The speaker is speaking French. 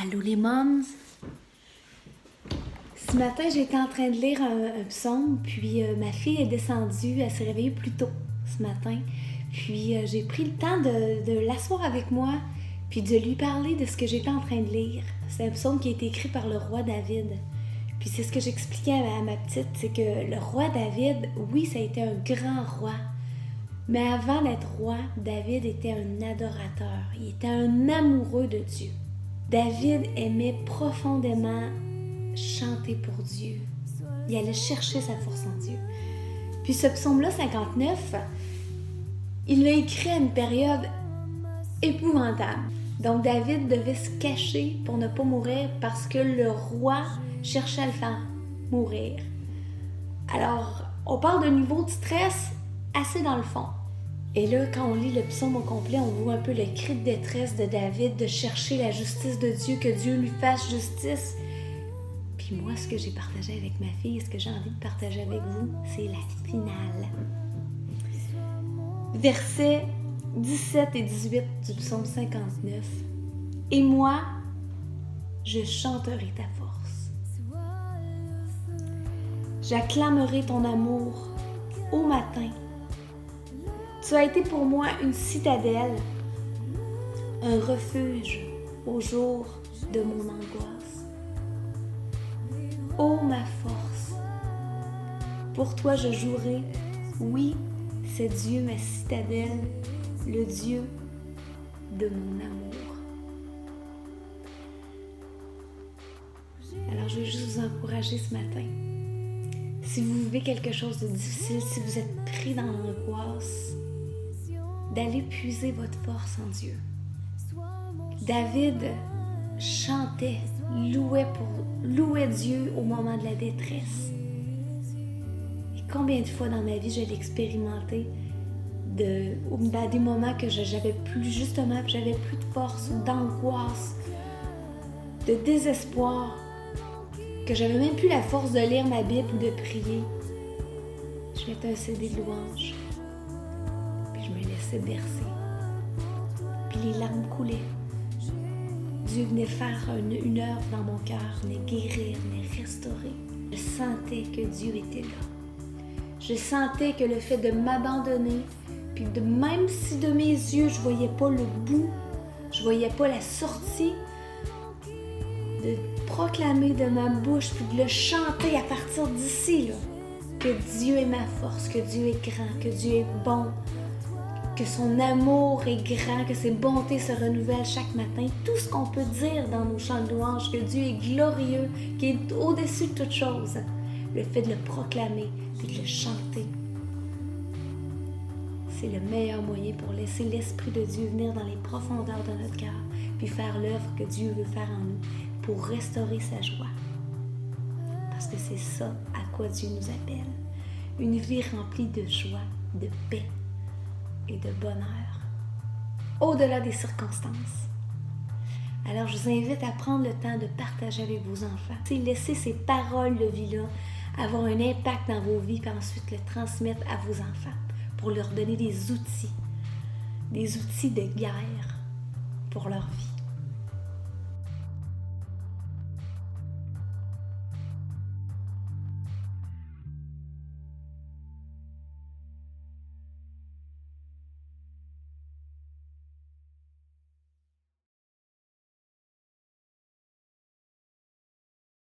Allô les moms! Ce matin, j'étais en train de lire un psaume, puis ma fille est descendue, elle s'est réveillée plus tôt ce matin. Puis j'ai pris le temps de l'asseoir avec moi, puis de lui parler de ce que j'étais en train de lire. C'est un psaume qui a été écrit par le roi David. Puis c'est ce que j'expliquais à ma petite, c'est que le roi David, oui, ça a été un grand roi. Mais avant d'être roi, David était un adorateur. Il était un amoureux de Dieu. David aimait profondément chanter pour Dieu. Il allait chercher sa force en Dieu. Puis ce psaume-là, 59, il l'a écrit à une période épouvantable. Donc David devait se cacher pour ne pas mourir parce que le roi cherchait à le faire mourir. Alors, on parle d'un niveau de stress assez dans le fond. Et là, quand on lit le psaume au complet, on voit un peu le cri de détresse de David, de chercher la justice de Dieu, que Dieu lui fasse justice. Puis moi, ce que j'ai partagé avec ma fille, ce que j'ai envie de partager avec vous, c'est la finale. Versets 17 et 18 du psaume 59. « Et moi, je chanterai ta force. J'acclamerai ton amour au matin. Tu as été pour moi une citadelle, un refuge au jour de mon angoisse. Ô ma force, pour toi je jouerai, oui, c'est Dieu ma citadelle, le Dieu de mon amour. » Alors je veux juste vous encourager ce matin. Si vous vivez quelque chose de difficile, si vous êtes pris dans l'angoisse, d'aller puiser votre force en Dieu. David chantait, louait Dieu au moment de la détresse. Et combien de fois dans ma vie je l'ai expérimenté dans des moments que j'avais plus de force, d'angoisse, de désespoir, que j'avais même plus la force de lire ma Bible ou de prier. Je mettais un CD de louange. Je me laissais bercer. Puis les larmes coulaient. Dieu venait faire une œuvre dans mon cœur, venait guérir, venait restaurer. Je sentais que Dieu était là. Je sentais que le fait de m'abandonner, puis même si de mes yeux, je voyais pas le bout, je voyais pas la sortie, de proclamer de ma bouche, puis de le chanter à partir d'ici, là, que Dieu est ma force, que Dieu est grand, que Dieu est bon, que son amour est grand, que ses bontés se renouvellent chaque matin. Tout ce qu'on peut dire dans nos chants de louange, que Dieu est glorieux, qu'il est au-dessus de toute chose. Le fait de le proclamer et de le chanter, c'est le meilleur moyen pour laisser l'Esprit de Dieu venir dans les profondeurs de notre cœur, puis faire l'œuvre que Dieu veut faire en nous pour restaurer sa joie. Parce que c'est ça à quoi Dieu nous appelle. Une vie remplie de joie, de paix et de bonheur, au-delà des circonstances. Alors, je vous invite à prendre le temps de partager avec vos enfants. Laissez ces paroles de vie-là avoir un impact dans vos vies, puis ensuite le transmettre à vos enfants pour leur donner des outils de guerre pour leur vie.